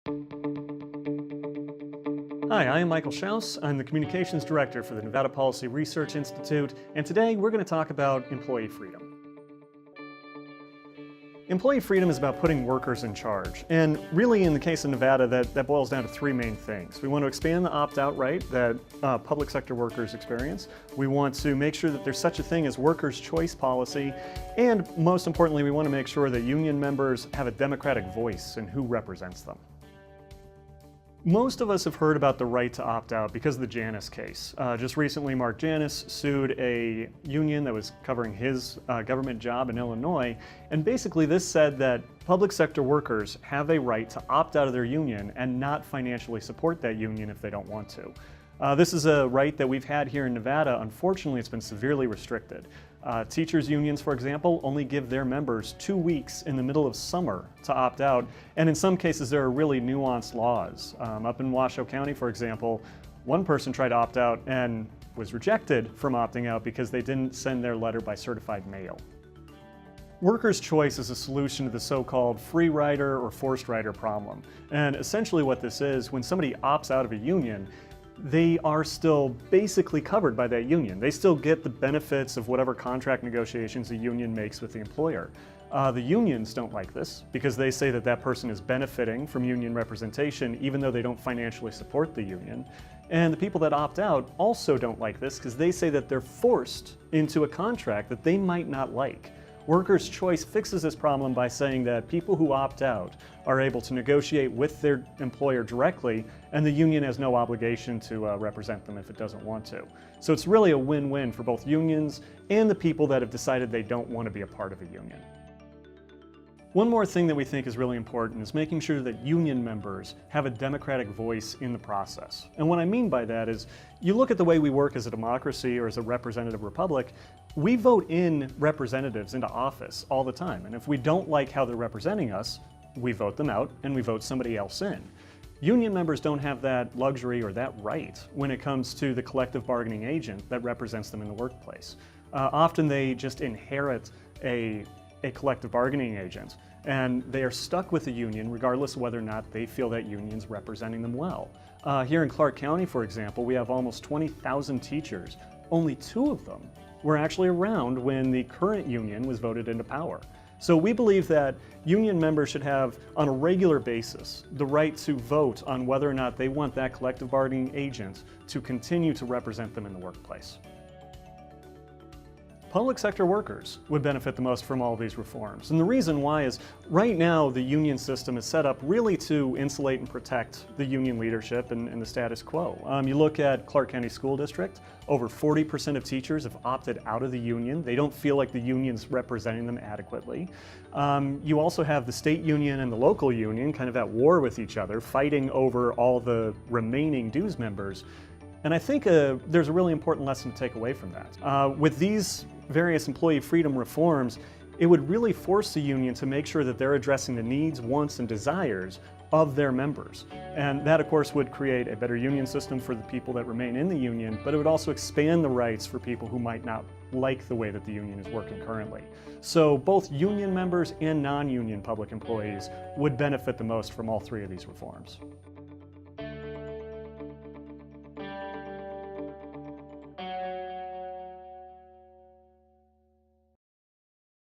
Hi, I am Michael Schaus. I'm the Communications Director for the Nevada Policy Research Institute, and today we're going to talk about employee freedom. Employee freedom is about putting workers in charge, and really in the case of Nevada that boils down to three main things. We want to expand the opt-out right that public sector workers experience. We want to make sure that there's such a thing as workers' choice policy, and most importantly, we want to make sure that union members have a democratic voice in who represents them. Most of us have heard about the right to opt out because of the Janus case. Just recently, Mark Janus sued a union that was covering his government job in Illinois, and basically this said that public sector workers have a right to opt out of their union and not financially support that union if they don't want to. This is a right that we've had here in Nevada. Unfortunately, it's been severely restricted. Teachers' unions, for example, only give their members 2 weeks in the middle of summer to opt out, and in some cases there are really nuanced laws. Up in Washoe County, for example, one person tried to opt out and was rejected from opting out because they didn't send their letter by certified mail. Workers' choice is a solution to the so-called free rider or forced rider problem. And essentially what this is, when somebody opts out of a union, they are still basically covered by that union. They still get the benefits of whatever contract negotiations the union makes with the employer. The unions don't like this because they say that that person is benefiting from union representation even though they don't financially support the union. And the people that opt out also don't like this because they say that they're forced into a contract that they might not like. Workers' choice fixes this problem by saying that people who opt out are able to negotiate with their employer directly, and the union has no obligation to represent them if it doesn't want to. So it's really a win-win for both unions and the people that have decided they don't want to be a part of a union. One more thing that we think is really important is making sure that union members have a democratic voice in the process. And what I mean by that is, you look at the way we work as a democracy or as a representative republic, we vote in representatives into office all the time. And if we don't like how they're representing us, we vote them out and we vote somebody else in. Union members don't have that luxury or that right when it comes to the collective bargaining agent that represents them in the workplace. Often they just inherit a collective bargaining agent, and they are stuck with the union regardless of whether or not they feel that union's representing them well. Here in Clark County, for example, we have almost 20,000 teachers. Only 2 of them were actually around when the current union was voted into power. So we believe that union members should have, on a regular basis, the right to vote on whether or not they want that collective bargaining agent to continue to represent them in the workplace. Public sector workers would benefit the most from all these reforms. And the reason why is, right now the union system is set up really to insulate and protect the union leadership and the status quo. You look at Clark County School District, over 40% of teachers have opted out of the union. They don't feel like the union's representing them adequately. You also have the state union and the local union kind of at war with each other, fighting over all the remaining dues members. And I think there's a really important lesson to take away from that. With these various employee freedom reforms, it would really force the union to make sure that they're addressing the needs, wants, and desires of their members. And that, of course, would create a better union system for the people that remain in the union, but it would also expand the rights for people who might not like the way that the union is working currently. So both union members and non-union public employees would benefit the most from all 3 of these reforms.